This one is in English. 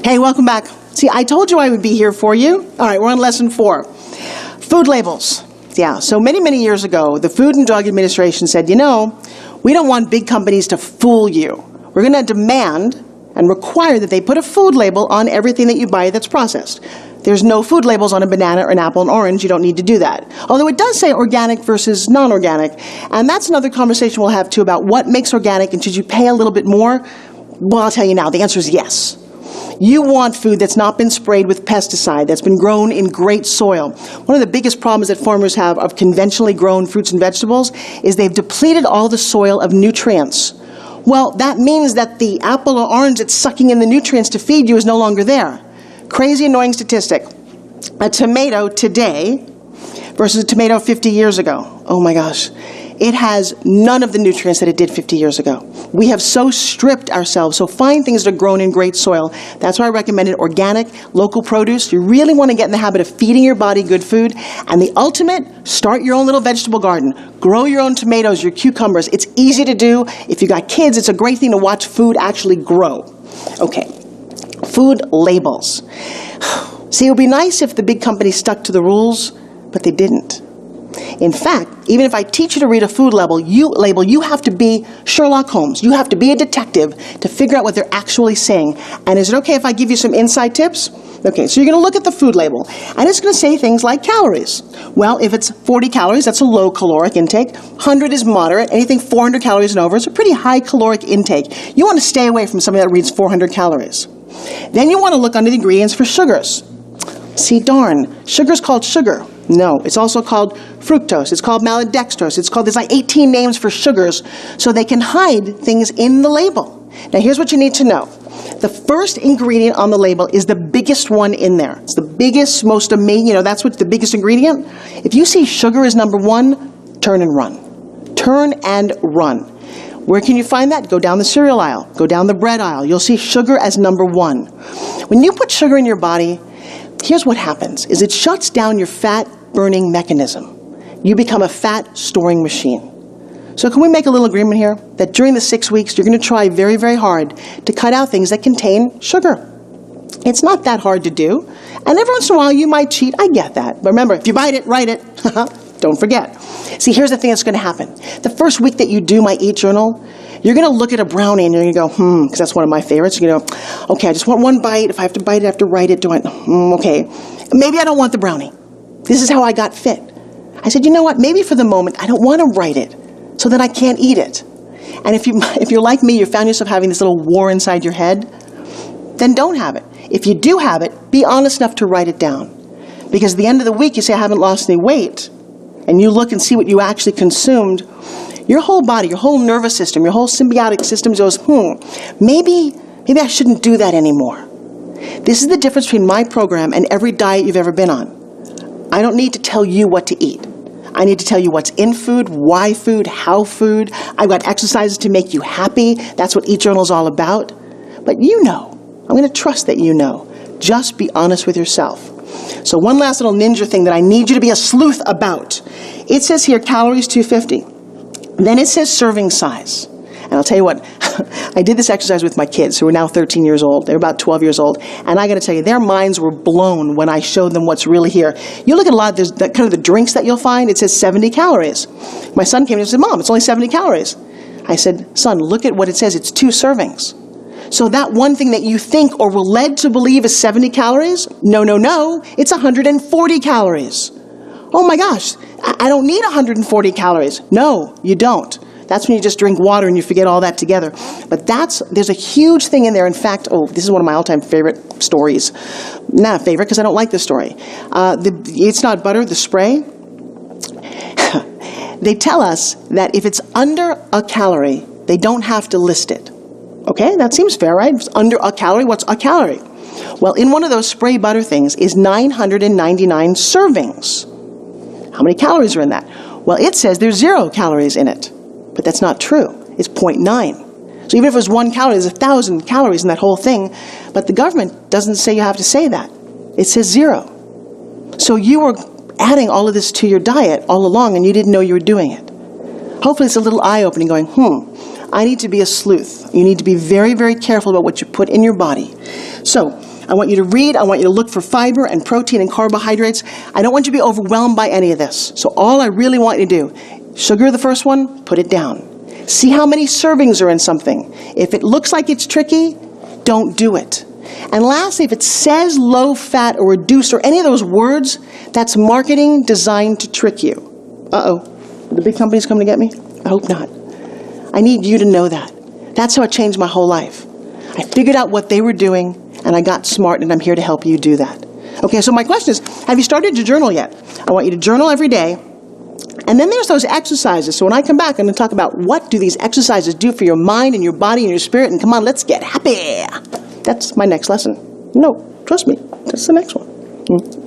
Hey, welcome back. See, I told you I would be here for you. All right, we're on lesson 4. Food labels. Yeah, so many years ago, the Food and Drug Administration said, you know, we don't want big companies to fool you. We're going to demand and require that they put a food label on everything that you buy that's processed. There's no food labels on a banana or an apple and orange. You don't need to do that. Although it does say organic versus non-organic. And that's another conversation we'll have, too, about what makes organic and should you pay a little bit more? Well, I'll tell you now, the answer is yes. You want food that's not been sprayed with pesticide, that's been grown in great soil. One of the biggest problems that farmers have of conventionally grown fruits and vegetables is they've depleted all the soil of nutrients. Well, that means that the apple or orange that's sucking in the nutrients to feed you is no longer there. Crazy, annoying statistic. A tomato today versus a tomato 50 years ago. Oh my gosh. It has none of the nutrients that it did 50 years ago. We have so stripped ourselves, so find things that are grown in great soil. That's why I recommended organic, local produce. You really want to get in the habit of feeding your body good food. And the ultimate, start your own little vegetable garden. Grow your own tomatoes, your cucumbers. It's easy to do. If you got kids, it's a great thing to watch food actually grow. Okay, food labels. See, it would be nice if the big companies stuck to the rules, but they didn't. In fact, even if I teach you to read a food label, you have to be Sherlock Holmes. You have to be a detective to figure out what they're actually saying. And is it okay if I give you some inside tips? Okay, so you're going to look at the food label, and it's going to say things like calories. Well, if it's 40 calories, that's a low caloric intake. 100 is moderate. Anything 400 calories and over is a pretty high caloric intake. You want to stay away from something that reads 400 calories. Then you want to look under the ingredients for sugars. See, darn, sugar's called sugar. No, it's also called fructose. It's called maltodextrose. There's like 18 names for sugars, so they can hide things in the label. Now, here's what you need to know. The first ingredient on the label is the biggest one in there. It's the biggest, most amazing, that's what's the biggest ingredient. If you see sugar is number 1, turn and run. Turn and run. Where can you find that? Go down the cereal aisle. Go down the bread aisle. You'll see sugar as number 1. When you put sugar in your body, here's what happens, is it shuts down your fat-burning mechanism. You become a fat-storing machine. So can we make a little agreement here that during the 6 weeks, you're going to try very, very hard to cut out things that contain sugar? It's not that hard to do. And every once in a while, you might cheat. I get that. But remember, if you bite it, write it. Don't forget. See, here's the thing that's going to happen. The first week that you do my Eat Journal, you're going to look at a brownie and you're going to go, because that's one of my favorites. You're going to go, okay, I just want one bite. If I have to bite it, I have to write it. Okay. Maybe I don't want the brownie. This is how I got fit. I said, you know what? Maybe for the moment, I don't want to write it so that I can't eat it. And if you're like me, you found yourself having this little war inside your head, then don't have it. If you do have it, be honest enough to write it down. Because at the end of the week, you say, I haven't lost any weight, and you look and see what you actually consumed, your whole body, your whole nervous system, your whole symbiotic system goes, maybe I shouldn't do that anymore. This is the difference between my program and every diet you've ever been on. I don't need to tell you what to eat. I need to tell you what's in food, why food, how food. I've got exercises to make you happy. That's what Eat Journal is all about. But you know. I'm going to trust that you know. Just be honest with yourself. So one last little ninja thing that I need you to be a sleuth about. It says here calories 250. Then it says serving size. And I'll tell you what, I did this exercise with my kids who are now 13 years old. They're about 12 years old. And I got to tell you, their minds were blown when I showed them what's really here. You look at a lot of there's that kind of the drinks that you'll find, it says 70 calories. My son came and said, Mom, it's only 70 calories. I said, son, look at what it says. It's 2 servings. So that one thing that you think or were led to believe is 70 calories, no, it's 140 calories. Oh my gosh, I don't need 140 calories. No, you don't. That's when you just drink water and you forget all that together. But there's a huge thing in there. In fact, this is one of my all-time favorite stories. Not favorite, because I don't like this story. It's Not Butter, the spray. They tell us that if it's under a calorie, they don't have to list it. Okay, that seems fair, right? If it's under a calorie, what's a calorie? Well, in one of those spray butter things is 999 servings. How many calories are in that? Well, it says there's 0 calories in it. But that's not true. It's 0.9. So even if it was 1 calorie, there's 1,000 calories in that whole thing. But the government doesn't say you have to say that. It says 0. So you were adding all of this to your diet all along and you didn't know you were doing it. Hopefully it's a little eye-opening going, I need to be a sleuth. You need to be very, very careful about what you put in your body. So I want you to read. I want you to look for fiber and protein and carbohydrates. I don't want you to be overwhelmed by any of this. So all I really want you to do, sugar the first one, put it down. See how many servings are in something. If it looks like it's tricky, don't do it. And lastly, if it says low fat or reduced or any of those words, that's marketing designed to trick you. Uh-oh, are the big companies coming to get me? I hope not. I need you to know that. That's how it changed my whole life. I figured out what they were doing, and I got smart, and I'm here to help you do that. Okay, so my question is, have you started to journal yet? I want you to journal every day. And then there's those exercises. So when I come back, I'm going to talk about what do these exercises do for your mind and your body and your spirit. And come on, let's get happy. That's my next lesson. No, trust me, that's the next one.